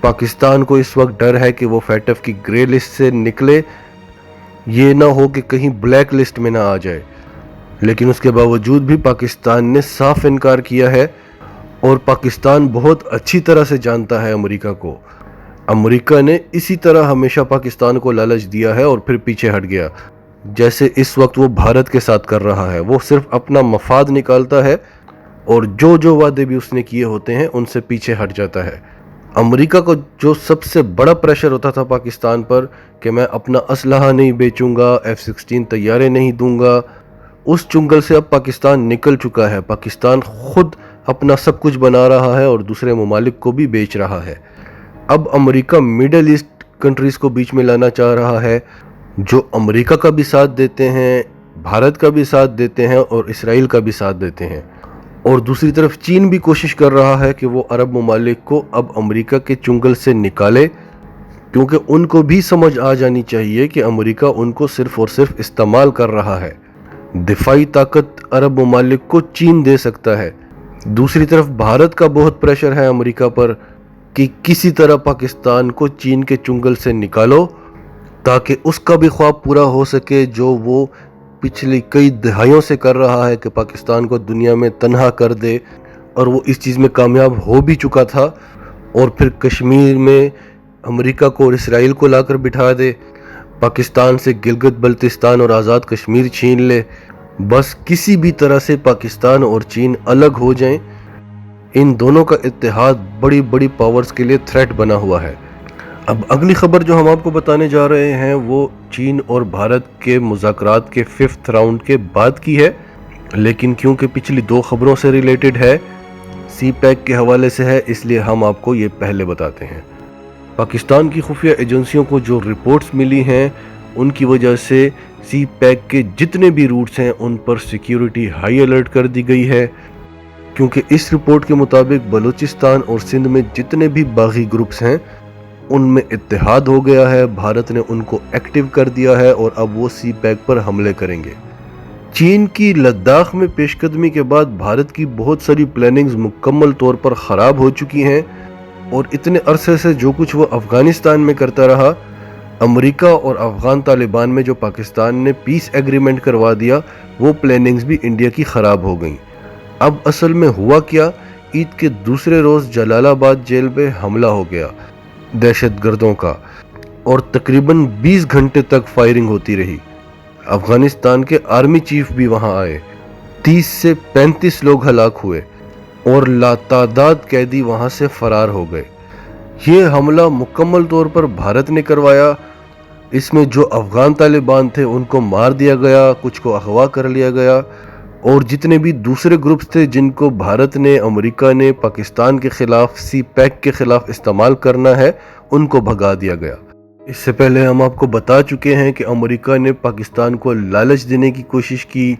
پاکستان کو اس وقت ڈر ہے کہ وہ فیٹف کی گرے لسٹ سے نکلے، یہ نہ ہو کہ کہیں بلیک لسٹ میں نہ آ جائے، لیکن اس کے باوجود بھی پاکستان نے صاف انکار کیا ہے، اور پاکستان بہت اچھی طرح سے جانتا ہے امریکہ کو۔ امریکہ نے اسی طرح ہمیشہ پاکستان کو لالچ دیا ہے اور پھر پیچھے ہٹ گیا، جیسے اس وقت وہ بھارت کے ساتھ کر رہا ہے۔ وہ صرف اپنا مفاد نکالتا ہے اور جو وعدے بھی اس نے کیے ہوتے ہیں ان سے پیچھے ہٹ جاتا ہے۔ امریکہ کو جو سب سے بڑا پریشر ہوتا تھا پاکستان پر کہ میں اپنا اسلحہ نہیں بیچوں گا، F-16 طیارے نہیں دوں گا، اس چنگل سے اب پاکستان نکل چکا ہے۔ پاکستان خود اپنا سب کچھ بنا رہا ہے اور دوسرے ممالک کو بھی بیچ رہا ہے۔ اب امریکہ میڈل ایسٹ کنٹریز کو بیچ میں لانا چاہ رہا ہے، جو امریکہ کا بھی ساتھ دیتے ہیں، بھارت کا بھی ساتھ دیتے ہیں اور اسرائیل کا بھی ساتھ دیتے ہیں۔ اور دوسری طرف چین بھی کوشش کر رہا ہے کہ وہ عرب ممالک کو اب امریکہ کے چنگل سے نکالے، کیونکہ ان کو بھی سمجھ آ جانی چاہیے کہ امریکہ ان کو صرف اور صرف استعمال کر رہا ہے۔ دفاعی طاقت عرب ممالک کو چین دے سکتا ہے۔ دوسری طرف بھارت کا بہت پریشر ہے امریکہ پر کہ کسی طرح پاکستان کو چین کے چنگل سے نکالو، تاکہ اس کا بھی خواب پورا ہو سکے جو وہ پچھلی کئی دہائیوں سے کر رہا ہے کہ پاکستان کو دنیا میں تنہا کر دے، اور وہ اس چیز میں کامیاب ہو بھی چکا تھا، اور پھر کشمیر میں امریکہ کو اور اسرائیل کو لا کر بٹھا دے، پاکستان سے گلگت بلتستان اور آزاد کشمیر چھین لے۔ بس کسی بھی طرح سے پاکستان اور چین الگ ہو جائیں۔ ان دونوں کا اتحاد بڑی بڑی پاورز کے لیے تھریٹ بنا ہوا ہے۔ اب اگلی خبر جو ہم آپ کو بتانے جا رہے ہیں وہ چین اور بھارت کے مذاکرات کے 5th راؤنڈ کے بعد کی ہے، لیکن کیونکہ پچھلی 2 خبروں سے ریلیٹڈ ہے، سی پیک کے حوالے سے ہے، اس لیے ہم آپ کو یہ پہلے بتاتے ہیں۔ پاکستان کی خفیہ ایجنسیوں کو جو رپورٹس ملی ہیں ان کی وجہ سے سی پیک کے جتنے بھی روٹس ہیں ان پر سیکیورٹی ہائی الرٹ کر دی گئی ہے، کیونکہ اس رپورٹ کے مطابق بلوچستان اور سندھ میں جتنے بھی باغی گروپس ہیں ان میں اتحاد ہو گیا ہے، بھارت نے ان کو ایکٹیو کر دیا ہے اور اب وہ سی پیک پر حملے کریں گے۔ چین کی لداخ میں پیش قدمی کے بعد بھارت کی بہت ساری پلاننگز مکمل طور پر خراب ہو چکی ہیں، اور اتنے عرصے سے جو کچھ وہ افغانستان میں کرتا رہا، امریکہ اور افغان طالبان میں جو پاکستان نے پیس ایگریمنٹ کروا دیا، وہ پلاننگز بھی انڈیا کی خراب ہو گئیں۔ اب اصل میں ہوا کیا، عید کے دوسرے روز جلال آباد جیل پہ حملہ ہو گیا دہشت گردوں کا، اور تقریباً 20 گھنٹے تک فائرنگ ہوتی رہی۔ افغانستان کے آرمی چیف بھی وہاں آئے، 30 سے 35 لوگ ہلاک ہوئے اور لاتعداد قیدی وہاں سے فرار ہو گئے۔ یہ حملہ مکمل طور پر بھارت نے کروایا۔ اس میں جو افغان طالبان تھے ان کو مار دیا گیا، کچھ کو اغوا کر لیا گیا، اور جتنے بھی دوسرے گروپس تھے جن کو بھارت نے، امریکہ نے پاکستان کے خلاف، سی پیک کے خلاف استعمال کرنا ہے، ان کو بھگا دیا گیا۔ اس سے پہلے ہم آپ کو بتا چکے ہیں کہ امریکہ نے پاکستان کو لالچ دینے کی کوشش کی،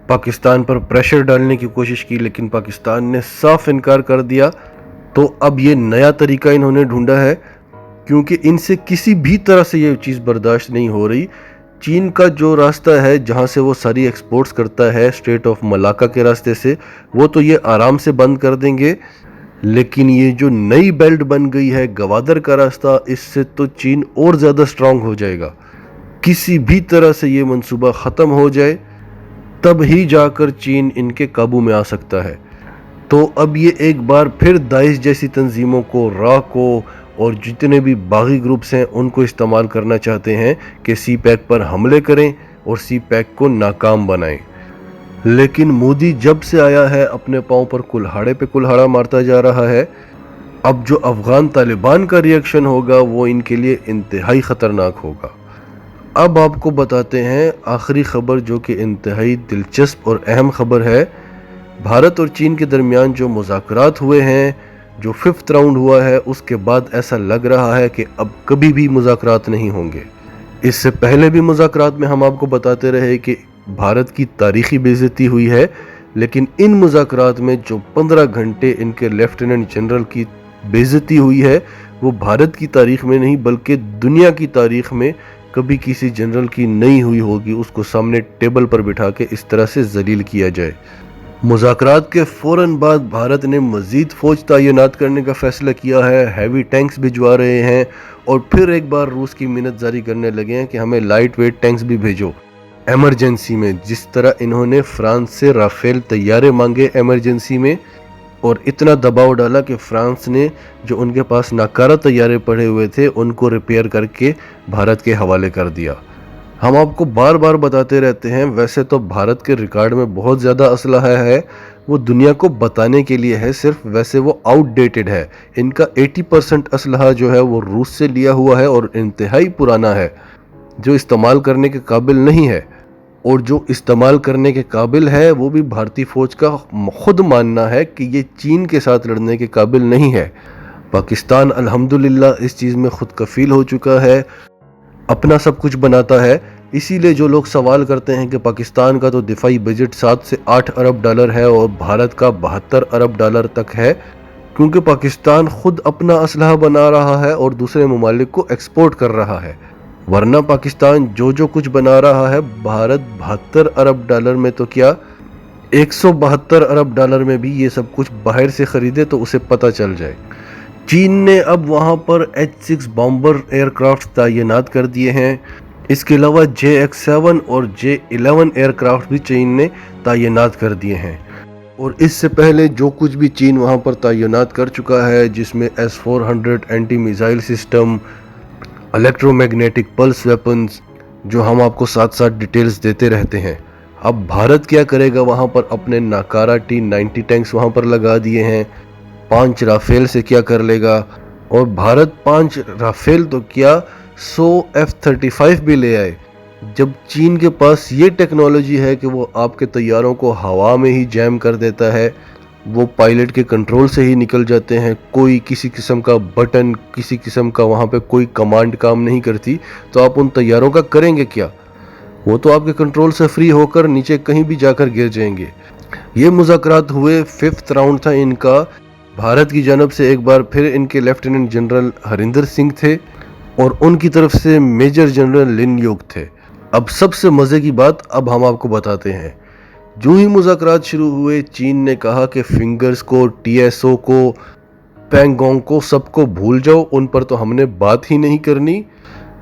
پاکستان پر پریشر ڈالنے کی کوشش کی، لیکن پاکستان نے صاف انکار کر دیا۔ تو اب یہ نیا طریقہ انہوں نے ڈھونڈا ہے، کیونکہ ان سے کسی بھی طرح سے یہ چیز برداشت نہیں ہو رہی۔ چین کا جو راستہ ہے جہاں سے وہ ساری ایکسپورٹس کرتا ہے، اسٹریٹ آف ملاکا کے راستے سے، وہ تو یہ آرام سے بند کر دیں گے، لیکن یہ جو نئی بیلٹ بن گئی ہے گوادر کا راستہ، اس سے تو چین اور زیادہ سٹرونگ ہو جائے گا۔ کسی بھی طرح سے یہ منصوبہ ختم ہو جائے تب ہی جا کر چین ان کے قابو میں آ سکتا ہے۔ تو اب یہ ایک بار پھر داعش جیسی تنظیموں کو، را کو، اور جتنے بھی باغی گروپس ہیں ان کو استعمال کرنا چاہتے ہیں کہ سی پیک پر حملے کریں اور سی پیک کو ناکام بنائیں۔ لیکن مودی جب سے آیا ہے اپنے پاؤں پر کلہاڑے پہ کلہاڑا مارتا جا رہا ہے۔ اب جو افغان طالبان کا ری ایکشن ہوگا وہ ان کے لیے انتہائی خطرناک ہوگا۔ اب آپ کو بتاتے ہیں آخری خبر جو کہ انتہائی دلچسپ اور اہم خبر ہے۔ بھارت اور چین کے درمیان جو مذاکرات ہوئے ہیں، جو 5th راؤنڈ ہوا ہے، اس کے بعد ایسا لگ رہا ہے کہ اب کبھی بھی مذاکرات نہیں ہوں گے۔ اس سے پہلے بھی مذاکرات میں ہم آپ کو بتاتے رہے کہ بھارت کی تاریخی بے عزتی ہوئی ہے، لیکن ان مذاکرات میں جو 15 گھنٹے ان کے لیفٹیننٹ جنرل کی بے عزتی ہوئی ہے، وہ بھارت کی تاریخ میں نہیں بلکہ دنیا کی تاریخ میں کبھی کسی جنرل کی نہیں ہوئی ہوگی، اس کو سامنے ٹیبل پر بٹھا کے اس طرح سے ذلیل کیا جائے۔ مذاکرات کے فوراً بعد بھارت نے مزید فوج تعینات کرنے کا فیصلہ کیا ہے، ہیوی ٹینکس بھجوا رہے ہیں اور پھر ایک بار روس کی منت جاری کرنے لگے ہیں کہ ہمیں لائٹ ویٹ ٹینکس بھی بھیجو ایمرجنسی میں، جس طرح انہوں نے فرانس سے رافیل طیارے مانگے ایمرجنسی میں اور اتنا دباؤ ڈالا کہ فرانس نے جو ان کے پاس ناکارہ طیارے پڑے ہوئے تھے ان کو ریپیئر کر کے بھارت کے حوالے کر دیا۔ ہم آپ کو بار بار بتاتے رہتے ہیں، ویسے تو بھارت کے ریکارڈ میں بہت زیادہ اسلحہ ہے، وہ دنیا کو بتانے کے لیے ہے صرف، ویسے وہ آؤٹ ڈیٹڈ ہے۔ ان کا 80% اسلحہ جو ہے وہ روس سے لیا ہوا ہے اور انتہائی پرانا ہے، جو استعمال کرنے کے قابل نہیں ہے، اور جو استعمال کرنے کے قابل ہے وہ بھی بھارتی فوج کا خود ماننا ہے کہ یہ چین کے ساتھ لڑنے کے قابل نہیں ہے۔ پاکستان الحمدللہ اس چیز میں خود کفیل ہو چکا ہے، اپنا سب کچھ بناتا ہے۔ اسی لیے جو لوگ سوال کرتے ہیں کہ پاکستان کا تو دفاعی بجٹ 7 سے 8 ارب ڈالر ہے اور بھارت کا 72 ارب ڈالر تک ہے، کیونکہ پاکستان خود اپنا اسلحہ بنا رہا ہے اور دوسرے ممالک کو ایکسپورٹ کر رہا ہے، ورنہ پاکستان جو کچھ بنا رہا ہے، بھارت 72 ارب ڈالر میں تو کیا 172 ارب ڈالر میں بھی یہ سب کچھ باہر سے خریدے تو اسے پتہ چل جائے۔ چین نے اب وہاں پر H-6 بامبر ایئر کرافٹ تعینات کر دیے ہیں، اس کے علاوہ JX-7 اور J-11 ایئر کرافٹ بھی چین نے تعینات کر دیے ہیں، اور اس سے پہلے جو کچھ بھی چین وہاں پر تعینات کر چکا ہے، جس میں S-400 anti missile system, electromagnetic pulse weapons, جو ہم آپ کو ساتھ ساتھ ڈیٹیلز دیتے رہتے ہیں۔ اب بھارت کیا کرے گا؟ وہاں پر اپنے ناکارہ T-90 ٹینکس وہاں پر لگا دیے ہیں، 5 رافیل سے کیا کر لے گا؟ اور بھارت 5 رافیل تو کیا 100 F-35 بھی لے آئے، جب چین کے پاس یہ ٹیکنالوجی ہے کہ وہ آپ کے طیاروں کو ہوا میں ہی جیم کر دیتا ہے، وہ پائلٹ کے کنٹرول سے ہی نکل جاتے ہیں، کوئی کسی قسم کا بٹن، کسی قسم کا وہاں پہ کوئی کمانڈ کام نہیں کرتی، تو آپ ان طیاروں کا کریں گے کیا؟ وہ تو آپ کے کنٹرول سے فری ہو کر نیچے کہیں بھی جا کر گر جائیں گے۔ یہ مذاکرات ہوئے، 5th راؤنڈ تھا ان کا۔ بھارت کی جانب سے ایک بار پھر ان کے لیفٹیننٹ جنرل ہریندر سنگھ تھے اور ان کی طرف سے میجر جنرل لن یوگ تھے۔ اب سب سے مزے کی بات اب ہم آپ کو بتاتے ہیں۔ جو ہی مذاکرات شروع ہوئے، چین نے کہا کہ فنگرز کو، TSO کو، پینگونگ کو، سب کو بھول جاؤ، ان پر تو ہم نے بات ہی نہیں کرنی،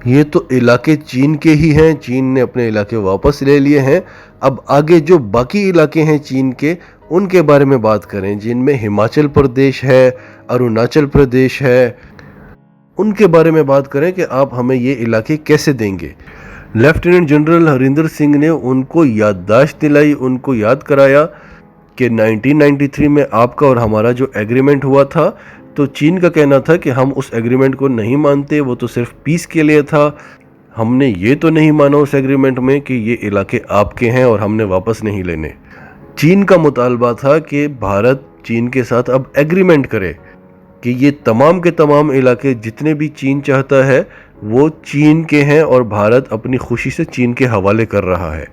یہ تو علاقے چین کے ہی ہیں، چین نے اپنے علاقے واپس لے لیے ہیں۔ اب آگے جو باقی علاقے ہیں چین کے، ان کے بارے میں بات کریں، جن میں ہماچل پردیش ہے، اروناچل پردیش ہے، ان کے بارے میں بات کریں کہ آپ ہمیں یہ علاقے کیسے دیں گے۔ لیفٹیننٹ جنرل ہریندر سنگھ نے ان کو یادداشت دلائی، ان کو یاد کرایا کہ 1993 میں آپ کا اور ہمارا جو ایگریمنٹ ہوا تھا، تو چین کا کہنا تھا کہ ہم اس ایگریمنٹ کو نہیں مانتے، وہ تو صرف پیس کے لیے تھا، ہم نے یہ تو نہیں مانا اس ایگریمنٹ میں کہ یہ علاقے آپ کے ہیں اور ہم نے واپس نہیں لینے۔ چین کا مطالبہ تھا کہ بھارت چین کے ساتھ اب ایگریمنٹ کرے کہ یہ تمام کے تمام علاقے جتنے بھی چین چاہتا ہے وہ چین کے ہیں اور بھارت اپنی خوشی سے چین کے حوالے کر رہا ہے۔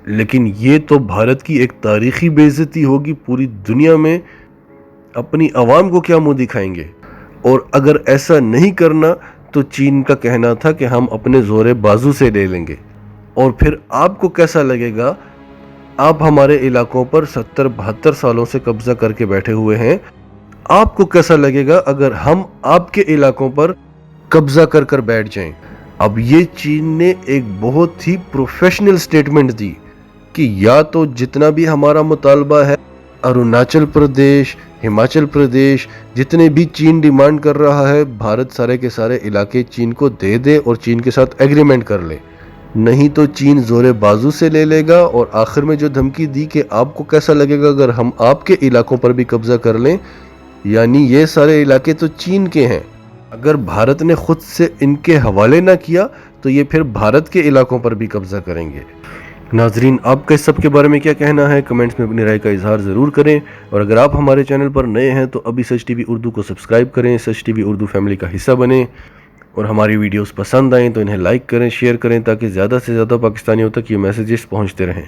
لیکن یہ تو بھارت کی ایک تاریخی بے عزتی ہوگی پوری دنیا میں، اپنی عوام کو کیا منہ دکھائیں گے؟ اور اگر ایسا نہیں کرنا تو چین کا کہنا تھا کہ ہم اپنے زور بازو سے لے لیں گے، اور پھر آپ کو کیسا لگے گا؟ آپ ہمارے علاقوں پر 70-72 سالوں سے قبضہ کر کے بیٹھے ہوئے ہیں، آپ کو کیسا لگے گا اگر ہم آپ کے علاقوں پر قبضہ کر کر بیٹھ جائیں؟ اب یہ چین نے ایک بہت ہی پروفیشنل سٹیٹمنٹ دی کہ یا تو جتنا بھی ہمارا مطالبہ ہے، اروناچل پردیش، ہماچل پردیش، جتنے بھی چین ڈیمانڈ کر رہا ہے، بھارت سارے کے سارے علاقے چین کو دے دے اور چین کے ساتھ ایگریمنٹ کر لے، نہیں تو چین زور بازو سے لے لے گا۔ اور آخر میں جو دھمکی دی کہ آپ کو کیسا لگے گا اگر ہم آپ کے علاقوں پر بھی قبضہ کر لیں، یعنی یہ سارے علاقے تو چین کے ہیں، اگر بھارت نے خود سے ان کے حوالے نہ کیا تو یہ پھر بھارت کے علاقوں پر بھی قبضہ کریں گے۔ ناظرین، آپ کا اس سب کے بارے میں کیا کہنا ہے؟ کمنٹس میں اپنی رائے کا اظہار ضرور کریں، اور اگر آپ ہمارے چینل پر نئے ہیں تو ابھی سچ ٹی وی اردو کو سبسکرائب کریں، سچ ٹی وی اردو فیملی کا حصہ بنیں، اور ہماری ویڈیوز پسند آئیں تو انہیں لائک کریں، شیئر کریں، تاکہ زیادہ سے زیادہ پاکستانیوں تک یہ میسیجز پہنچتے رہیں۔